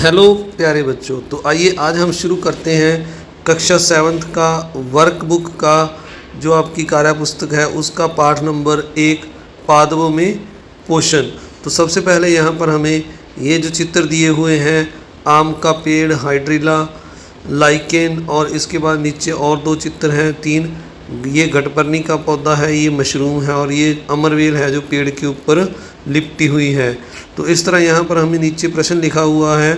Hello प्यारे बच्चों, तो आइए आज हम शुरू करते हैं कक्षा 7th का वर्कबुक का जो आपकी कार्य पुस्तक है उसका पाठ नंबर 1 पादपों में पोषण। तो सबसे पहले यहाँ पर हमें ये जो चित्र दिए हुए हैं, आम का पेड़, हाइड्रिला, लाइकेन, और इसके बाद नीचे और दो चित्र हैं 3। ये घटपर्णी का पौधा है, ये मशरूम है, और ये अमरवेल है जो पेड़ के ऊपर लिपटी हुई है। तो इस तरह यहाँ पर हमें नीचे प्रश्न लिखा हुआ है,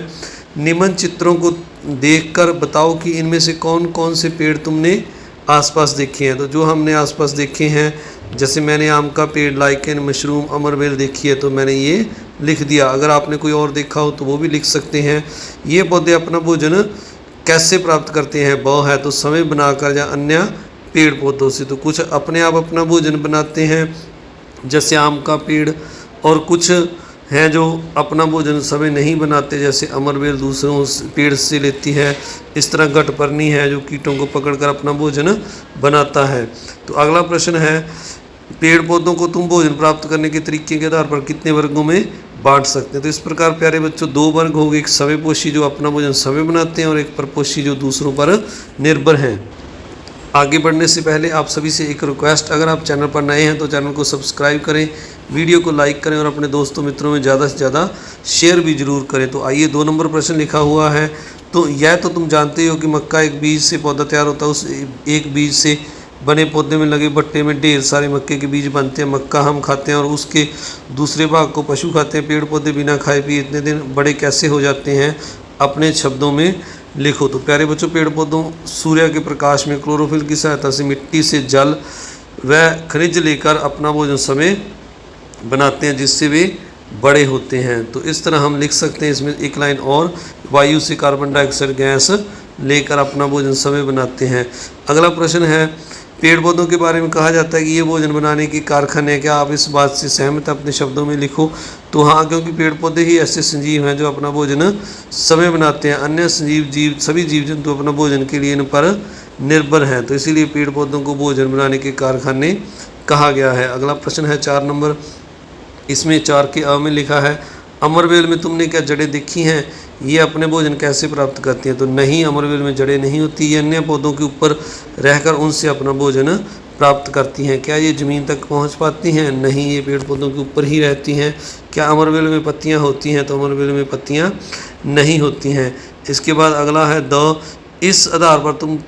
निम्न चित्रों को देखकर बताओ कि इनमें से कौन कौन से पेड़ तुमने आसपास देखे हैं। तो जो हमने आसपास देखे हैं, जैसे मैंने आम का पेड़, लाइकेन, मशरूम, अमरवेल देखी है तो मैंने ये लिख दिया। अगर आपने कोई और देखा हो तो वो भी लिख सकते हैं। ये पौधे अपना भोजन कैसे प्राप्त करते हैं? ब है तो समय बनाकर या अन्य पेड़ पौधों से। तो कुछ अपने आप अपना भोजन बनाते हैं जैसे आम का पेड़, और कुछ हैं जो अपना भोजन समय नहीं बनाते जैसे अमरवेल दूसरों पेड़ से लेती है। इस तरह घटपर्णी है जो कीटों को पकड़कर अपना भोजन बनाता है। तो अगला प्रश्न है, पेड़ पौधों को तुम भोजन प्राप्त करने के तरीके के आधार पर कितने वर्गों में बांट सकते हैं? तो इस प्रकार प्यारे बच्चों 2 वर्ग हो गए, एक स्वयंपोषी जो अपना भोजन स्वयं बनाते हैं और एक परपोषी जो दूसरों पर निर्भर हैं। आगे बढ़ने से पहले आप सभी से एक रिक्वेस्ट, अगर आप चैनल पर नए हैं तो चैनल को सब्सक्राइब करें, वीडियो को लाइक करें और अपने दोस्तों मित्रों में ज़्यादा से ज़्यादा शेयर भी जरूर करें। तो आइए 2 नंबर प्रश्न लिखा हुआ है, तो यह तो तुम जानते हो कि मक्का एक बीज से पौधा तैयार होता है। उस एक बीज से बने पौधे में लगे बट्टे में ढेर सारे मक्के के बीज बनते हैं। मक्का हम खाते हैं और उसके दूसरे भाग को पशु खाते हैं। पेड़ पौधे बिना खाए पिए इतने दिन बड़े कैसे हो जाते हैं? अपने शब्दों में लिखो। तो प्यारे बच्चों, पेड़ पौधों सूर्य के प्रकाश में क्लोरोफिल की सहायता से मिट्टी से जल व खनिज लेकर अपना भोजन समय बनाते हैं जिससे वे बड़े होते हैं। तो इस तरह हम लिख सकते हैं इसमें एक लाइन और, वायु से कार्बन डाइऑक्साइड गैस लेकर अपना भोजन समय बनाते हैं। अगला प्रश्न है, पेड़ पौधों के बारे में कहा जाता है कि ये भोजन बनाने के कारखाने हैं। क्या आप इस बात से सहमत अपने शब्दों में लिखो। तो हाँ, क्योंकि पेड़ पौधे ही ऐसे संजीव हैं जो अपना भोजन समय बनाते हैं। अन्य संजीव जीव, सभी जीव जंतु अपना भोजन के लिए इन पर निर्भर हैं, तो इसीलिए पेड़ पौधों को भोजन बनाने के कारखाने कहा गया है। अगला प्रश्न है 4 नंबर, इसमें 4 के अ में लिखा है, अमरवेल में तुमने क्या जड़ें देखी हैं? ये अपने भोजन कैसे प्राप्त करती हैं? तो नहीं, अमरवेल में जड़ें नहीं होती, ये अन्य पौधों के ऊपर रहकर उनसे अपना भोजन प्राप्त करती हैं। क्या ये ज़मीन तक पहुंच पाती हैं? नहीं, ये पेड़ पौधों के ऊपर ही रहती हैं। क्या अमरवेल में पत्तियां होती हैं? तो अमरवेल में पत्तियां नहीं होती हैं। इसके बाद अगला है द, इस आधार पर तुम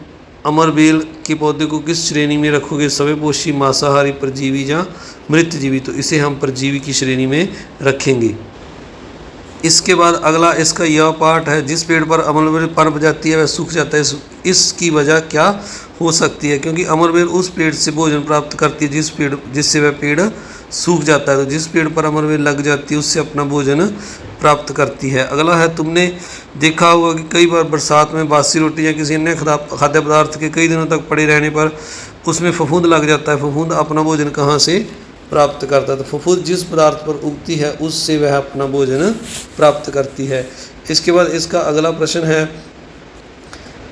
अमरवेल के पौधे को किस श्रेणी में रखोगे? स्वयंपोषी, मांसाहारी, परजीवी या मृतजीवी? तो इसे हम परजीवी की श्रेणी में रखेंगे। इसके बाद अगला इसका यह पार्ट है, जिस पेड़ पर अमरवेल पनप जाती है वह सूख जाता है, इसकी वजह क्या हो सकती है? क्योंकि अमरवेल उस पेड़ से भोजन प्राप्त करती है जिससे वह पेड़ सूख जाता है। तो जिस पेड़ पर अमरवेल लग जाती है उससे अपना भोजन प्राप्त करती है। अगला है, तुमने देखा होगा कि कई बार बरसात में बासी रोटी या किसी अन्य खाद्य पदार्थ के कई दिनों तक पड़े रहने पर उसमें फफूंद लग जाता है। फफूंद अपना भोजन कहाँ से प्राप्त करता है? तो फफूंद जिस पदार्थ पर उगती है उससे वह अपना भोजन प्राप्त करती है। इसके बाद इसका अगला प्रश्न है,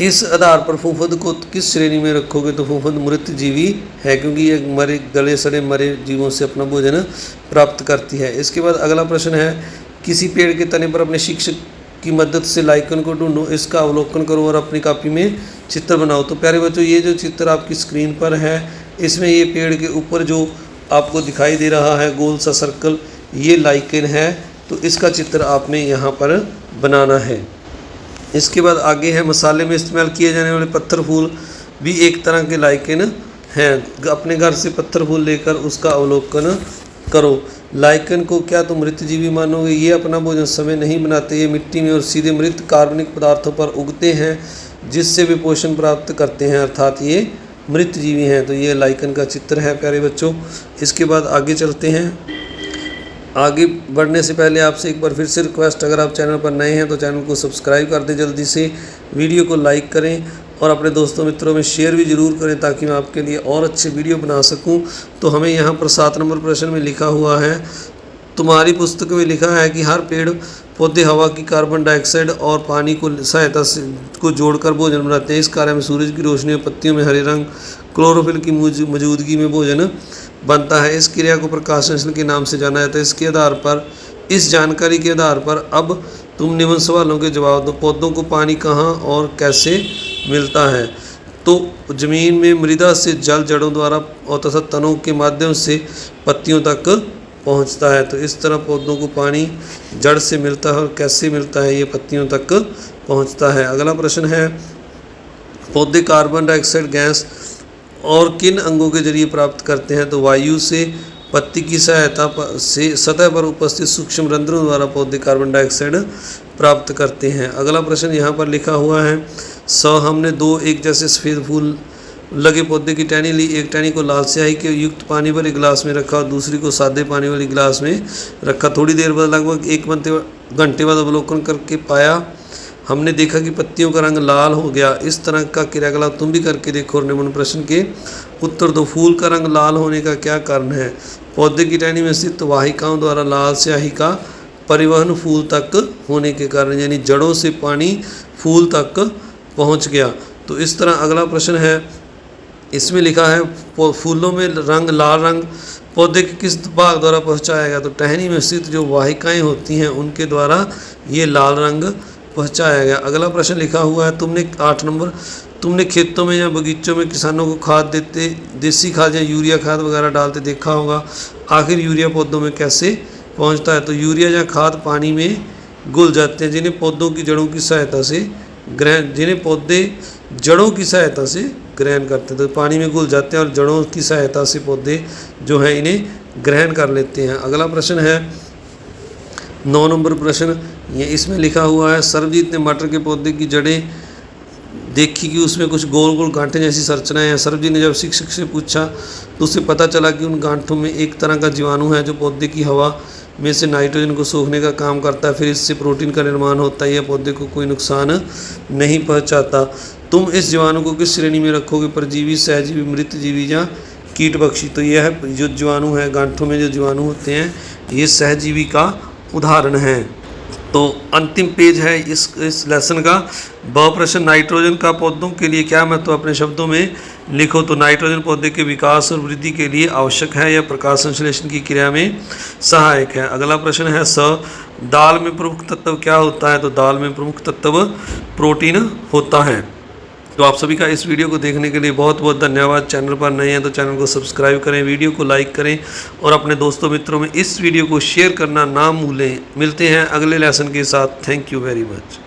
इस आधार पर फफूंद को किस श्रेणी में रखोगे? तो फफूंद मृतजीवी है, क्योंकि ये मरे गले सड़े मरे जीवों से अपना भोजन प्राप्त करती है। इसके बाद अगला प्रश्न है, किसी पेड़ के तने पर अपने शिक्षक की मदद से लाइकन को ढूंढो, इसका अवलोकन करो और अपनी कॉपी में चित्र बनाओ। तो प्यारे बच्चों, ये जो चित्र आपकी स्क्रीन पर है, इसमें ये पेड़ के ऊपर जो आपको दिखाई दे रहा है गोल सा सर्कल, ये लाइकेन है। तो इसका चित्र आपने यहाँ पर बनाना है। इसके बाद आगे है, मसाले में इस्तेमाल किए जाने वाले पत्थर फूल भी एक तरह के लाइकेन हैं। अपने घर से पत्थर फूल लेकर उसका अवलोकन करो। लाइकेन को क्या तुम मृतजीवी मानोगे? ये अपना भोजन समय नहीं बनाते, ये मिट्टी में और सीधे मृत कार्बनिक पदार्थों पर उगते हैं जिससे वे पोषण प्राप्त करते हैं, अर्थात ये मृतजीवी हैं। तो ये लाइकेन का चित्र है प्यारे बच्चों। इसके बाद आगे चलते हैं। आगे बढ़ने से पहले आपसे एक बार फिर से रिक्वेस्ट, अगर आप चैनल पर नए हैं तो चैनल को सब्सक्राइब कर दें जल्दी से, वीडियो को लाइक करें और अपने दोस्तों मित्रों में शेयर भी ज़रूर करें ताकि मैं आपके लिए और अच्छे वीडियो बना सकूं। तो हमें यहाँ पर 7 नंबर प्रश्न में लिखा हुआ है, तुम्हारी पुस्तक में लिखा है कि हर पेड़ पौधे हवा की कार्बन डाइऑक्साइड और पानी को सहायता से को जोड़कर भोजन बनाते हैं। इस कार्य में सूरज की रोशनी और पत्तियों में हरे रंग क्लोरोफिल की मौजूदगी में भोजन बनता है। इस क्रिया को प्रकाश संश्लेषण के नाम से जाना जाता है। इसके आधार पर इस जानकारी के आधार पर अब तुम निम्न सवालों के जवाब दो। पौधों को पानी कहाँ और कैसे मिलता है? तो ज़मीन में मृदा से जल जड़ों द्वारा और तथा तनों के माध्यम से पत्तियों तक पहुंचता है। तो इस तरह पौधों को पानी जड़ से मिलता है और कैसे मिलता है, ये पत्तियों तक पहुंचता है। अगला प्रश्न है, पौधे कार्बन डाइऑक्साइड गैस और किन अंगों के जरिए प्राप्त करते हैं? तो वायु से, पत्ती की सहायता से, सतह पर उपस्थित सूक्ष्म रंध्रों द्वारा पौधे कार्बन डाइऑक्साइड प्राप्त करते हैं। अगला प्रश्न यहाँ पर लिखा हुआ है, हमने दो एक जैसे सफ़ेद फूल लगे पौधे की टहनी ली। एक टहनी को लाल स्याही के युक्त पानी भरे गिलास में रखा और दूसरी को सादे पानी वाली गिलास में रखा। थोड़ी देर बाद लगभग 1 घंटे बाद अवलोकन करके पाया हमने देखा कि पत्तियों का रंग लाल हो गया। इस तरह का क्रियाकलाप तुम भी करके देखो और निम्न प्रश्न के उत्तर दो। फूल का रंग लाल होने का क्या कारण है? पौधे की टहनी में स्थित वाहिकाओं द्वारा लाल स्याही का परिवहन फूल तक होने के कारण, यानी जड़ों से पानी फूल तक पहुंच गया। तो इस तरह अगला प्रश्न है, इसमें लिखा है फूलों में रंग लाल रंग पौधे के किस भाग द्वारा पहुंचाया गया? तो टहनी में स्थित जो वाहिकाएं होती हैं उनके द्वारा ये लाल रंग पहुंचाया गया। अगला प्रश्न लिखा हुआ है, तुमने 8 नंबर, तुमने खेतों में या बगीचों में किसानों को खाद देते, देसी खाद या यूरिया खाद वगैरह डालते देखा होगा। आखिर यूरिया पौधों में कैसे पहुंचता है? तो यूरिया या खाद पानी में घुल जाते हैं जिन्हें पौधों की जड़ों की सहायता से जिन्हें पौधे जड़ों की सहायता से ग्रहण करते हैं। तो पानी में घुल जाते हैं और जड़ों की सहायता से पौधे जो हैं इन्हें ग्रहण कर लेते हैं। अगला प्रश्न है 9 नंबर प्रश्न, ये इसमें लिखा हुआ है, सर्वजीत ने मटर के पौधे की जड़ें देखी कि उसमें कुछ गोल गोल गांठें जैसी संरचनाएं हैं। सर्वजीत ने जब शिक्षक से पूछा तो उसे पता चला कि उन गांठों में एक तरह का जीवाणु है जो पौधे की हवा में से नाइट्रोजन को सोखने का काम करता है, फिर इससे प्रोटीन का निर्माण होता है। यह पौधे को कोई नुकसान नहीं पहुंचाता। तुम इस जीवाणु को किस श्रेणी में रखोगे? परजीवी, सहजीवी, मृतजीवी या कीट पक्षी? तो यह जो जीवाणु है, गांठों में जो जीवाणु होते हैं, ये सहजीवी का उदाहरण है। तो अंतिम पेज है इस लेसन का। ब प्रश्न, नाइट्रोजन का पौधों के लिए क्या महत्व? अपने शब्दों में लिखो। तो नाइट्रोजन पौधे के विकास और वृद्धि के लिए आवश्यक है, यह प्रकाश संश्लेषण की क्रिया में सहायक है। अगला प्रश्न है दाल में प्रमुख तत्व क्या होता है? तो दाल में प्रमुख तत्व प्रोटीन होता है। तो आप सभी का इस वीडियो को देखने के लिए बहुत बहुत धन्यवाद। चैनल पर नए हैं तो चैनल को सब्सक्राइब करें, वीडियो को लाइक करें और अपने दोस्तों मित्रों में इस वीडियो को शेयर करना ना भूलें। मिलते हैं अगले लेसन के साथ। Thank you very much.